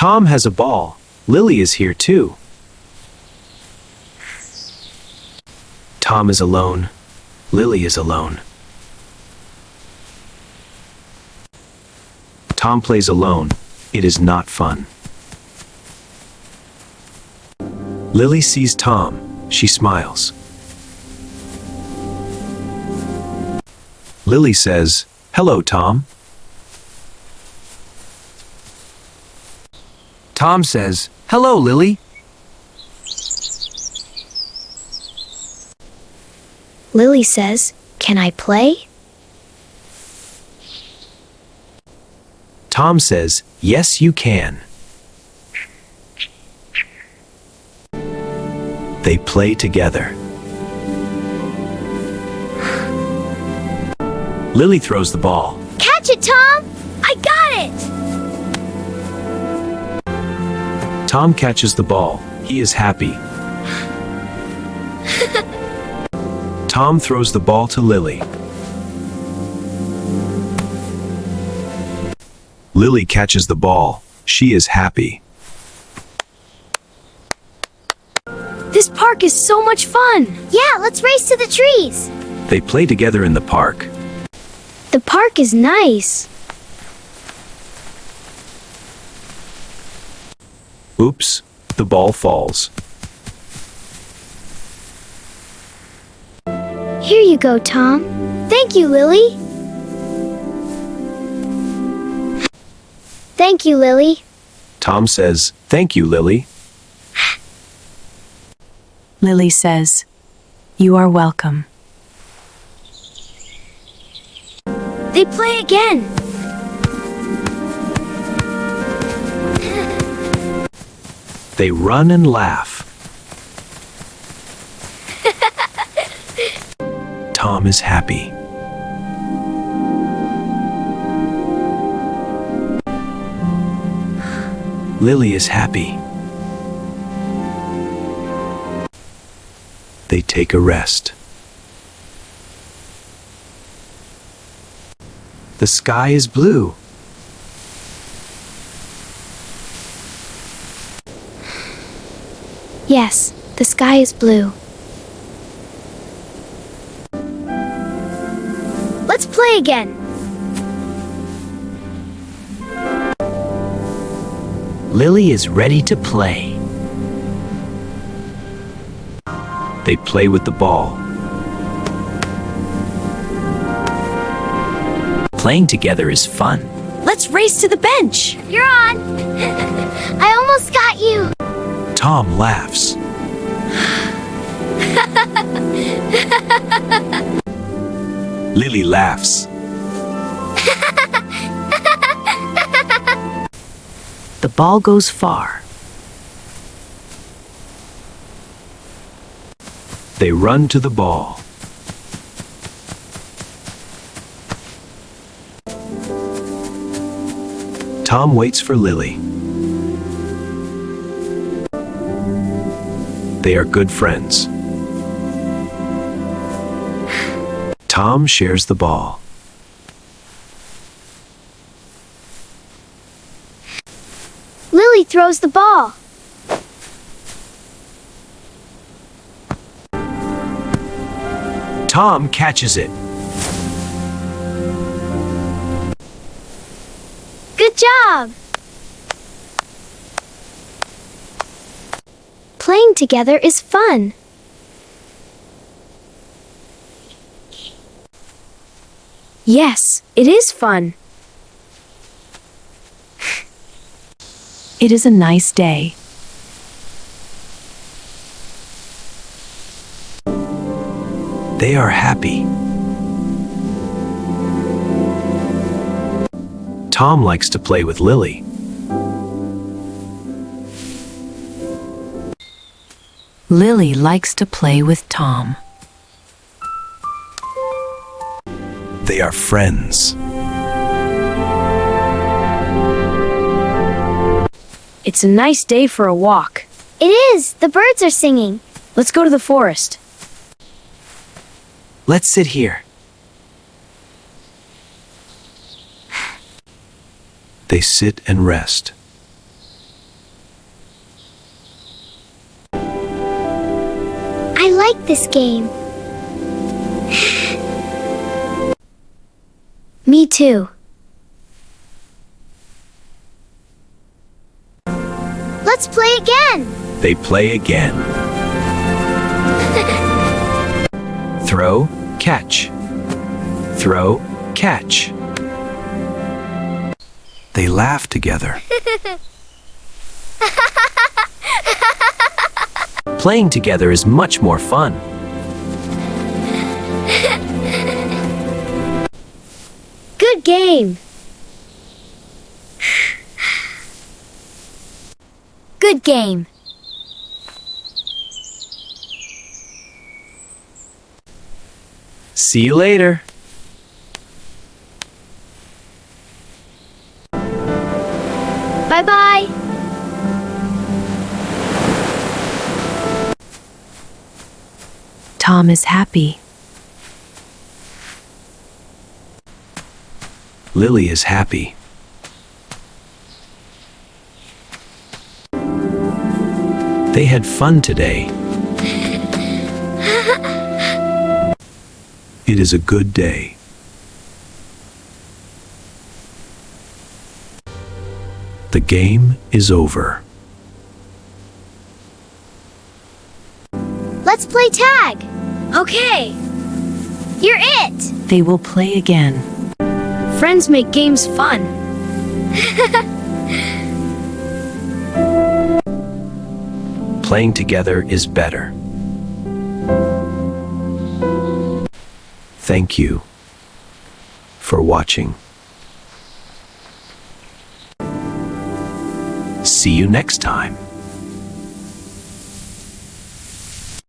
Tom has a ball. Lily is here too. Tom is alone. Lily is alone. Tom plays alone. It is not fun. Lily sees Tom. She smiles. Lily says, "Hello, Tom." Tom says, "Hello, Lily." Lily says, "Can I play?" Tom says, "Yes, you can." They play together. Lily throws the ball. Catch it, Tom! I got it! Tom catches the ball. He is happy. Tom throws the ball to Lily. Lily catches the ball. She is happy. This park is so much fun! Yeah, let's race to the trees! They play together in the park. The park is nice. Oops, the ball falls. Here you go, Tom. Thank you, Lily. Thank you, Lily. Tom says, "Thank you, Lily." Lily says, "You are welcome." They play again. They run and laugh. Tom is happy. Lily is happy. They take a rest. The sky is blue. Yes, the sky is blue. Let's play again. Lily is ready to play. They play with the ball. Playing together is fun. Let's race to the bench. You're on. I almost got you. Tom laughs. Lily laughs. The ball goes far. They run to the ball. Tom waits for Lily. They are good friends. Tom shares the ball. Lily throws the ball. Tom catches it. Good job. Playing together is fun. Yes, it is fun. It is a nice day. They are happy. Tom likes to play with Lily. Lily likes to play with Tom. They are friends. It's a nice day for a walk. It is. The birds are singing. Let's go to the forest. Let's sit here. They sit and rest. like this game. Me too. Let's play again. They play again. Throw, catch. Throw, catch. They laugh together. Playing together is much more fun. Good game. Good game. See you later. Bye-bye. Tom is happy. Lily is happy. They had fun today. It is a good day. The game is over. Let's play tag. Okay. You're it. They will play again. Friends make games fun. Playing together is better. Thank you for watching. See you next time.